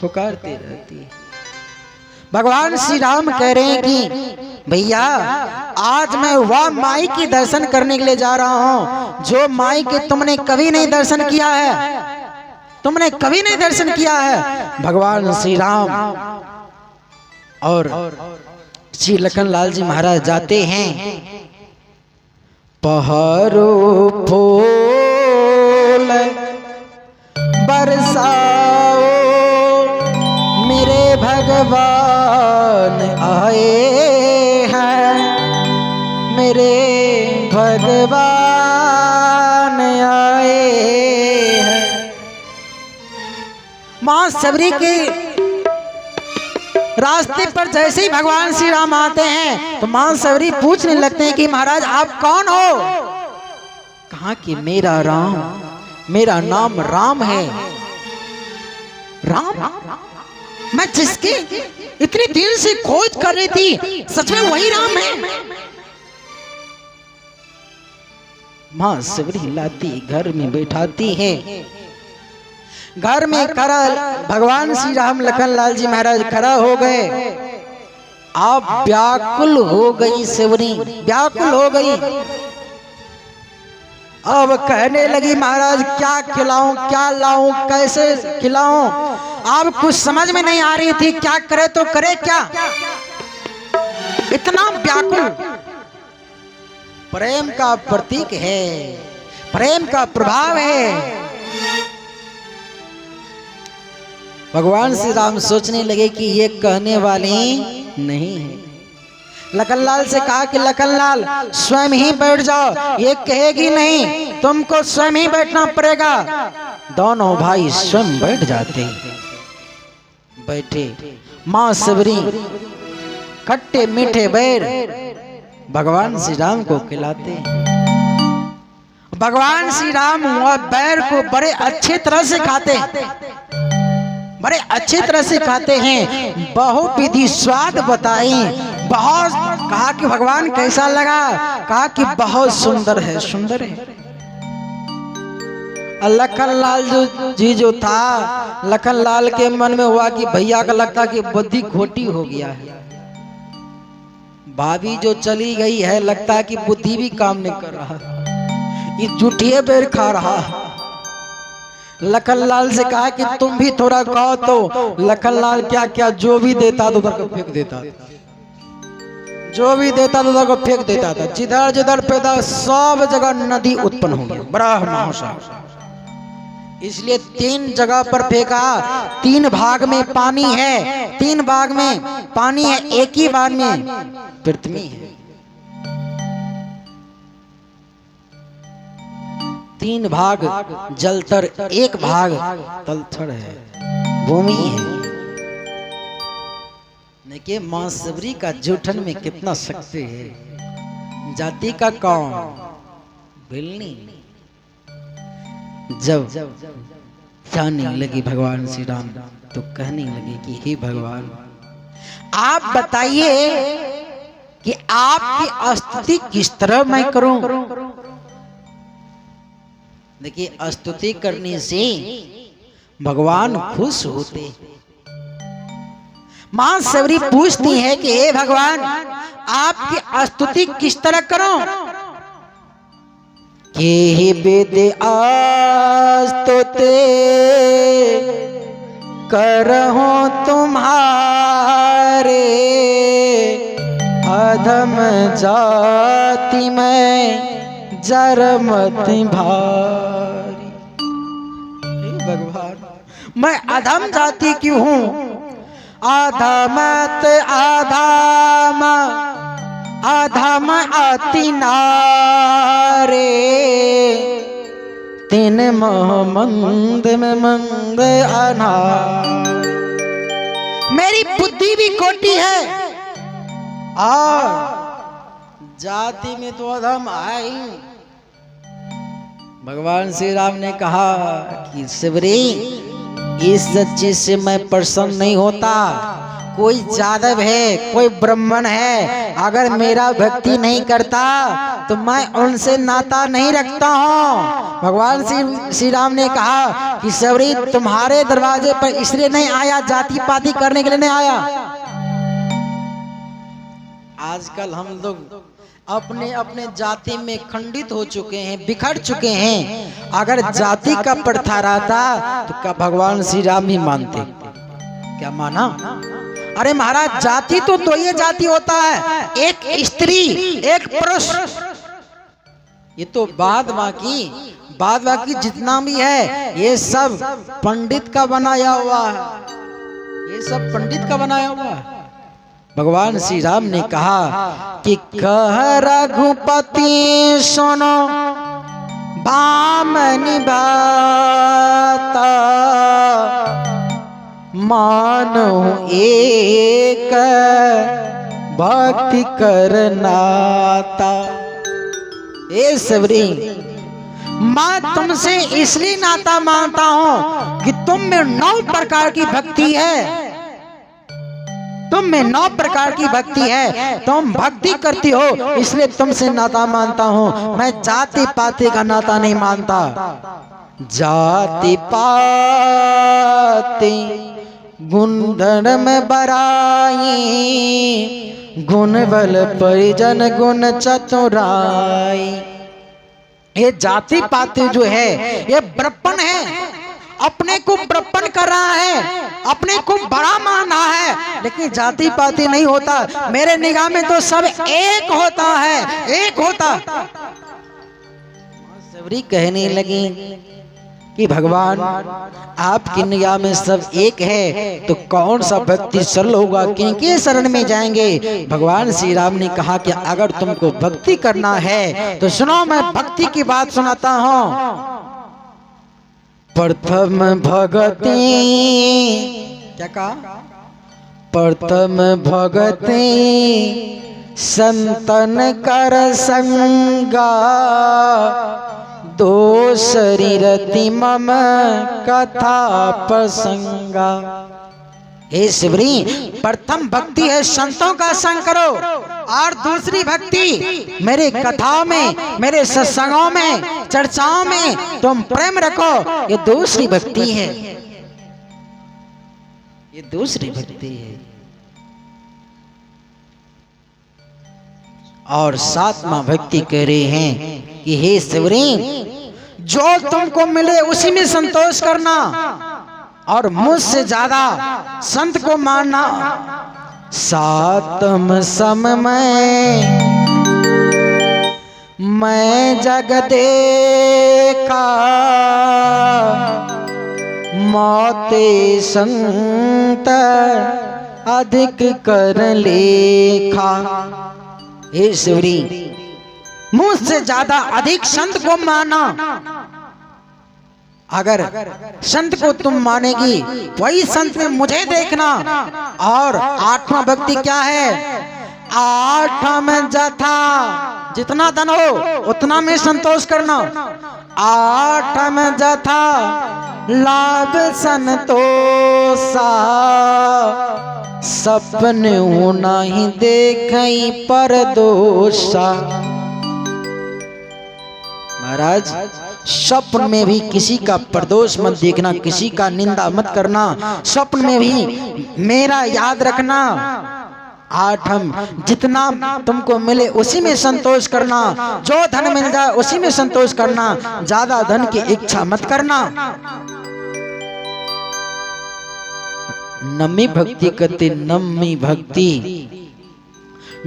पुकारती रहती है। भगवान श्री राम कह रहे हैं कि भैया आज मैं वह माई की दर्शन करने के लिए जा रहा हूं जो माई के तुमने कभी नहीं दर्शन किया है, तुमने कभी नहीं दर्शन किया है। भगवान श्री राम और श्री लखन लाल जी महाराज जाते हैं। पहाड़ो फूल बरसाओ मेरे भगवान आए हैं, मेरे भगवान आए हैं। मां सबरी के रास्ते पर जैसे ही भगवान श्री राम आते हैं तो मां सबरी पूछने लगते हैं कि महाराज आप कौन हो? कहा कि मेरा राम, मेरा नाम राम है। राम? मैं जिसकी इतनी देर से खोज कर रही थी, सच में वही राम है? मां सबरी लाती घर में बैठाती है। घर में खड़ा भगवान श्री राम लखन लाल जी महाराज खड़ा हो गए। आप व्याकुल हो गई सबरी, व्याकुल हो गई। अब कहने लगी महाराज क्या खिलाऊं, क्या लाऊं, कैसे खिलाऊं? आप कुछ समझ में नहीं आ रही थी, क्या करे तो करे क्या? इतना व्याकुल। प्रेम का प्रतीक है, प्रेम का प्रभाव है। भगवान श्री राम सोचने लगे कि ये कहने वाली नहीं है। लखनलाल से कहा कि लखनलाल स्वयं ही बैठ जाओ, ये कहेगी नहीं, तुमको स्वयं ही बैठना पड़ेगा। दोनों भाई स्वयं बैठ जाते, बैठे। मां सबरी खट्टे मीठे बैर भगवान श्री राम को खिलाते। भगवान श्री राम वह बैर को बड़े अच्छे तरह से खाते, बड़े अच्छे तरह से खाते हैं। बहुविधि स्वाद बताए, बहुत कहा कि भगवान कैसा लगा? कहा कि बहुत सुंदर है, सुंदर है। लखनलाल जी जो था, लखनलाल के मन में हुआ कि भैया का लगता कि बुद्धि खोटी हो गया है। भाभी जो चली गई है लगता कि बुद्धि भी काम नहीं कर रहा, ये जुठिए बेर खा रहा। लखनलाल से कहा कि तुम भी थोड़ा खाओ, तो लखनलाल क्या क्या जो भी देता तो उधर को फेंक देता, जो भी देता तो उधर को फेंक देता था। जिधर जिधर पैदा सब जगह नदी उत्पन्न हो गई, बड़ा महासागर। इसलिए 3 जगह पर फेंका। 3 भाग में पानी है, 3 भाग में पानी है, एक ही भाग में पृथ्वी है। 3 भाग जलतर, 1 भाग तलथड़ है, भूमि है। देखिए मां सबरी का जूठन में कितना शक्ति है। जाति का कौन बिलनी। जब जाने लगी भगवान श्री राम तो कहने लगे कि हे भगवान आप बताइए कि आपकी स्तुति किस तरह मैं करूं? देखिए स्तुति करने से भगवान खुश होते। मां सबरी पूछती है कि हे भगवान आपकी स्तुति किस तरह करूं? के वेद स्तुति करहूं तुम्हारे, अधम जाति में जरमति भारी। भगवान मैं अधम जाति की हूँ, अधमत अधम अधम अति नारे, तीन मंद में मंद अनार। मेरी बुद्धि भी खोटी है और जाति में तो अधम आई। भगवान श्री राम ने कहा कि सबरी इस चीज से मैं प्रसन्न नहीं होता। कोई जादव है, कोई ब्राह्मण है, अगर मेरा भक्ति नहीं करता तो मैं उनसे नाता नहीं रखता हूँ। भगवान श्री राम ने कहा कि सबरी तुम्हारे दरवाजे पर इसलिए नहीं आया, जाति पाति करने के लिए नहीं आया। आजकल हम लोग अपने अपने जाति में खंडित हो चुके हैं, बिखर चुके हैं। अगर जाति का प्रथा रहता तो क्या भगवान श्री राम ही मानते? क्या माना? अरे महाराज, जाति तो दो ही जाति होता है, एक स्त्री एक पुरुष। ये तो बाद बाकी जितना भी है ये सब पंडित का बनाया हुआ है, ये सब पंडित का बनाया हुआ है। भगवान श्री राम ने कहा कि कह रघुपति सुनो भामनि बात, मानो एक भक्ति करनाता। ए सबरी, मैं तुमसे इसलिए नाता मानता हूं कि तुम में 9 प्रकार की भक्ति है, तुम में 9 प्रकार की भक्ति है, तुम भक्ति करती हो, इसलिए तुमसे नाता मानता हूं। मैं जाति पाति का नाता नहीं मानता। जाति पाति गुण धर्म बराई, गुण बल परिजन गुण चतुराई। ये जाति पाति जो है ये बड़प्पन है, अपने को बड़प्पन कर रहा है, अपने को बड़ा मान रहा है, लेकिन जाति पाति नहीं होता। मेरे निगाह में तो सब एक होता है, एक होता। सबरी कहने लगी कि भगवान आपकी निगाह में सब एक है, तो कौन सा भक्ति सरल होगा, किनके शरण में जाएंगे? भगवान श्री राम ने कहा कि अगर तुमको भक्ति करना है तो सुनो, मैं भक्ति की बात सुनाता हूं। प्रथम भगति, क्या कहा? प्रथम भगति संतन कर संगा, दोसरी रति मम कथा प्रसंगा। हे शिवरी, प्रथम भक्ति है संतों का संग करो, और दूसरी भक्ति मेरे कथाओं में, मेरे सत्संगों में, चर्चाओं में तुम प्रेम रखो। ये दूसरी भक्ति है, ये दूसरी भक्ति है। और 7वां भक्ति कह रहे हैं कि हे शिवरी, जो तुमको मिले उसी में संतोष करना, और मुझसे ज्यादा संत को मानना। सातम सम मैं जग देखा, मौते संत अधिक कर लेखा। हे शिवरी, मुझसे ज्यादा अधिक संत को माना। अगर संत को तुम मानेगी, वही संत में मुझे देखना। और 8वां भक्ति क्या है? 8 जथा, जितना धन हो उतना में संतोष करना। 8 जथा लाभ संतोषा, सपने नहीं देखई पर दोषा। महाराज, स्वप्न में भी किसी का प्रदोष मत देखना, किसी का निंदा मत करना। स्वप्न में भी मेरा याद रखना। 8 जितना तुमको मिले उसी में संतोष करना। जो धन मिल जाए उसी में संतोष करना, ज्यादा धन की इच्छा मत करना। 9वीं भक्ति कहते, 9वीं भक्ति,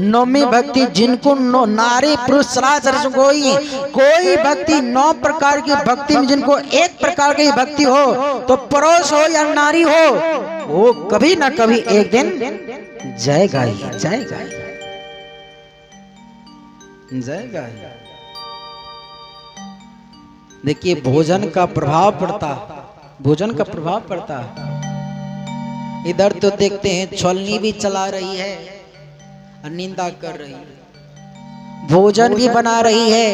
9वीं भक्ति जिनको नारी पुरुष सरासर कोई भक्ति 9 प्रकार की भक्ति में जिनको एक प्रकार की भक्ति हो, तो पुरुष हो या नारी हो, वो कभी ना कभी एक दिन जाएगा ही, जाएगा ही, जाएगा ही। देखिए, भोजन का प्रभाव पड़ता, भोजन का प्रभाव पड़ता। इधर तो देखते हैं छलनी भी चला रही है, निंदा कर रही है, भोजन भी बना रही है,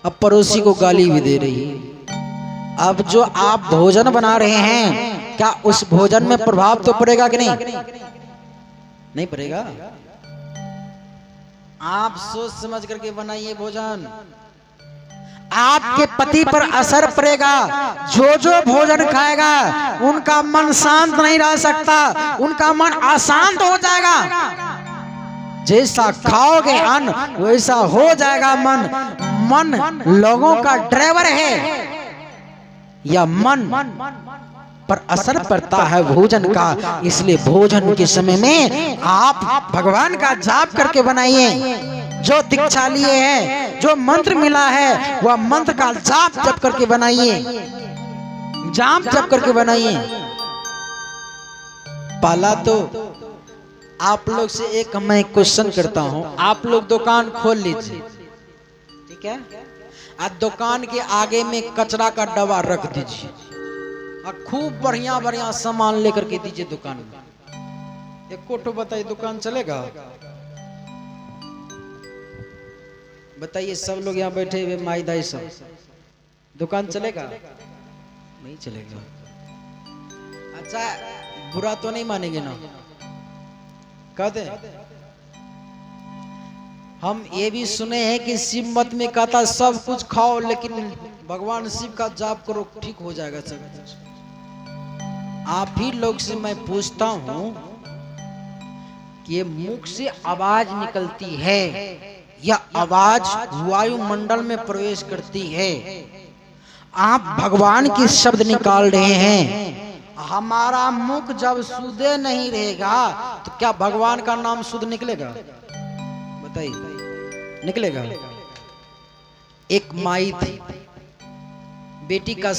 अब पड़ोसी को गाली भी दे रही है। अब जो आप भोजन बना रहे हैं, क्या उस भोजन में प्रभाव तो पड़ेगा कि नहीं? नहीं पड़ेगा। आप सोच समझ करके बनाइए भोजन। आपके पति पर असर पड़ेगा। जो जो भोजन खाएगा उनका मन शांत नहीं रह सकता, उनका मन अशांत हो जाएगा। जैसा खाओगे अन्न वैसा हो जाएगा मन। मन लोगों का ड्राइवर है, या मन पर असर पड़ता है भोजन का। इसलिए भोजन के समय में आप भगवान का जाप करके बनाइए। जो दीक्षा लिए हैं, जो मंत्र मिला है, वह मंत्र का जाप जप करके बनाइए, जाप जप करके बनाइए। पहला तो आप लोग से एक मैं क्वेश्चन करता हूं, आप लोग दुकान खोल लीजिए, ठीक है? आज दुकान के आगे में कचरा का डब्बा रख दीजिए और खूब बढ़िया बढ़िया सामान लेकर के दीजिए दुकान में। एक कोटो बताइए, दुकान चलेगा? बताइए सब लोग यहाँ बैठे हुए माई दाई सब, दुकान चलेगा? नहीं चलेगा। अच्छा बुरा तो नहीं मानेंगे ना? कहते हम ये भी सुने हैं कि शिव मत में कहता सब कुछ खाओ लेकिन भगवान शिव का जाप करो, ठीक हो जाएगा सब कुछ। आप ही लोग से मैं पूछता हूं कि ये मुख से आवाज निकलती है या आवाज वायुमंडल में प्रवेश करती है? आप भगवान के शब्द निकाल रहे हैं। हमारा मुख जब शुद्ध नहीं रहेगा तो क्या भगवान का नाम शुद्ध निकलेगा? बताइए, निकलेगा? एक माई थी, बेटी का